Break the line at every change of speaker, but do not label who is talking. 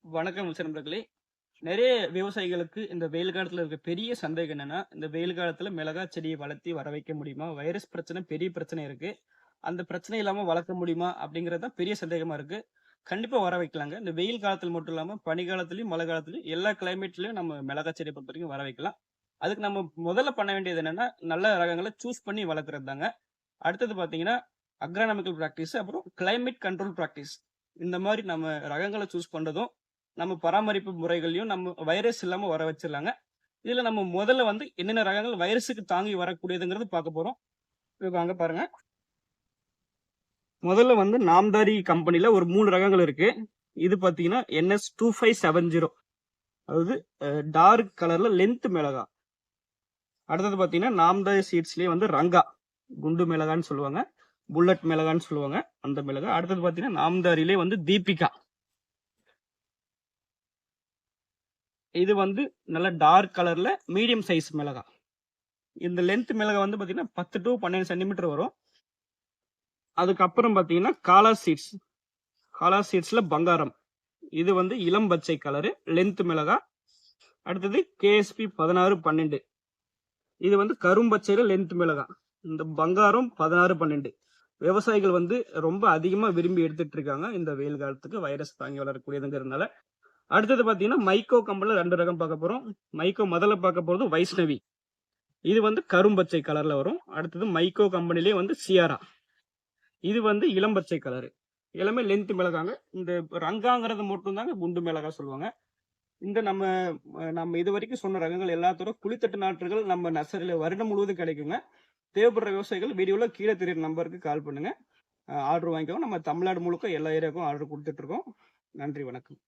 வணக்கம் நண்பர்களே. நிறைய விவசாயிகளுக்கு இந்த வெயில் காலத்துல இருக்க பெரிய சந்தேகம் என்னன்னா, இந்த வெயில் காலத்துல மிளகா செடிய வளர்த்தி வர வைக்க முடியுமா? வைரஸ் பிரச்சனை பெரிய பிரச்சனை இருக்கு. அந்த பிரச்சனை இல்லாம வளர்க்க முடியுமா? அப்படிங்கிறது தான் பெரிய சந்தேகமா இருக்கு. கண்டிப்பா வர வைக்கலாங்க. இந்த வெயில் காலத்துல மட்டும் இல்லாம பனி காலத்துலயும், மழை காலத்துலயும் எல்லா கிளைமேட்லயும் நம்ம மிளகா செடிய பொறுத்தவரைக்கும் வர வைக்கலாம். அதுக்கு நம்ம முதல்ல பண்ண வேண்டியது என்னன்னா, நல்ல ரகங்கள சூஸ் பண்ணி வளர்க்கிறது தாங்க. அடுத்தது பார்த்தீங்கன்னா, அக்ரானமிக்கல் பிராக்டிஸ் அப்புறம் கிளைமேட் கண்ட்ரோல் பிராக்டிஸ். இந்த மாரி நம்ம ரகங்கள சூஸ் பண்றதும் நம்ம பராமரிப்பு முறைகளையும் நம்ம வைரஸ் இல்லாம வர வச்சிடலாங்க. இதுல நம்ம முதல்ல வந்து என்னென்ன ரகங்கள் வைரஸுக்கு தாங்கி வரக்கூடியதுங்கிறது பார்க்க போறோம். இப்ப வாங்க பாருங்க. முதல்ல வந்து நாம்தாரி கம்பெனில ஒரு 3 ரகங்கள் இருக்கு. இது பார்த்தீங்கன்னா NS2570. அதாவது டார்க் கலர்ல லென்த் மிளகா. அடுத்தது பார்த்தீங்கன்னா நாம்தாரி சீட்ஸ்லயே வந்து ரங்கா. குண்டு மிளகான்னு சொல்லுவாங்க. புல்லட் மிளகான்னு சொல்லுவாங்க. அந்த மிளகா. அடுத்தது பார்த்தீங்கன்னா நாம்தாரியிலே வந்து தீபிகா. இது வந்து நல்ல டார்க் கலர்ல மீடியம் சைஸ் மிளகா. இந்த லென்த் மிளகா வந்து பாத்தீங்கன்னா 10 to 12 சென்டிமீட்டர் வரும். அதுக்கப்புறம் பாத்தீங்கன்னா காலா சீட்ஸ்ல பங்காரம். இது வந்து இளம் பச்சை கலரு லென்த் மிளகா. அடுத்தது KSP 1612. இது வந்து கரும்பச்சையில லென்த் மிளகா. இந்த பங்காரம் 1612. விவசாயிகள் வந்து ரொம்ப அதிகமா விரும்பி எடுத்துட்டு இருக்காங்க இந்த வெயில் காலத்துக்கு வைரஸ் தாங்கி வளரக்கூடியதுங்கிறதுனால. அடுத்தது பாத்தீங்கன்னா மைக்கோ கம்பெனில 2 ரகம் பார்க்க போறோம். மைக்கோ முதல்ல பார்க்க போறது வைஷ்ணவி. இது வந்து கரும்பச்சை கலர்ல வரும். அடுத்தது மைக்கோ கம்பெனிலே வந்து சியாரா. இது வந்து இளம்பச்சை கலரு. எல்லாமே லென்த் மிளகாங்க. இந்த ரங்காங்கிறது மட்டும் தாங்க குண்டு மிளகா சொல்லுவாங்க. இந்த நம்ம இதுவரைக்கும் சொன்ன ரகங்கள் எல்லாத்தோட குழித்தட்டு நாற்றுகள் நம்ம நர்சரியில வருடம் முழுவதும் கிடைக்குங்க. தேவைப்படுற விவசாயிகள் வீடியோல கீழே தெரியுற நம்பருக்கு கால் பண்ணுங்க. ஆர்டர் வாங்கிக்கோங்க. நம்ம தமிழ்நாடு முழுக்க எல்லா ஏரியாவுக்கும் ஆர்டர் குடுத்துட்டு இருக்கோம். நன்றி, வணக்கம்.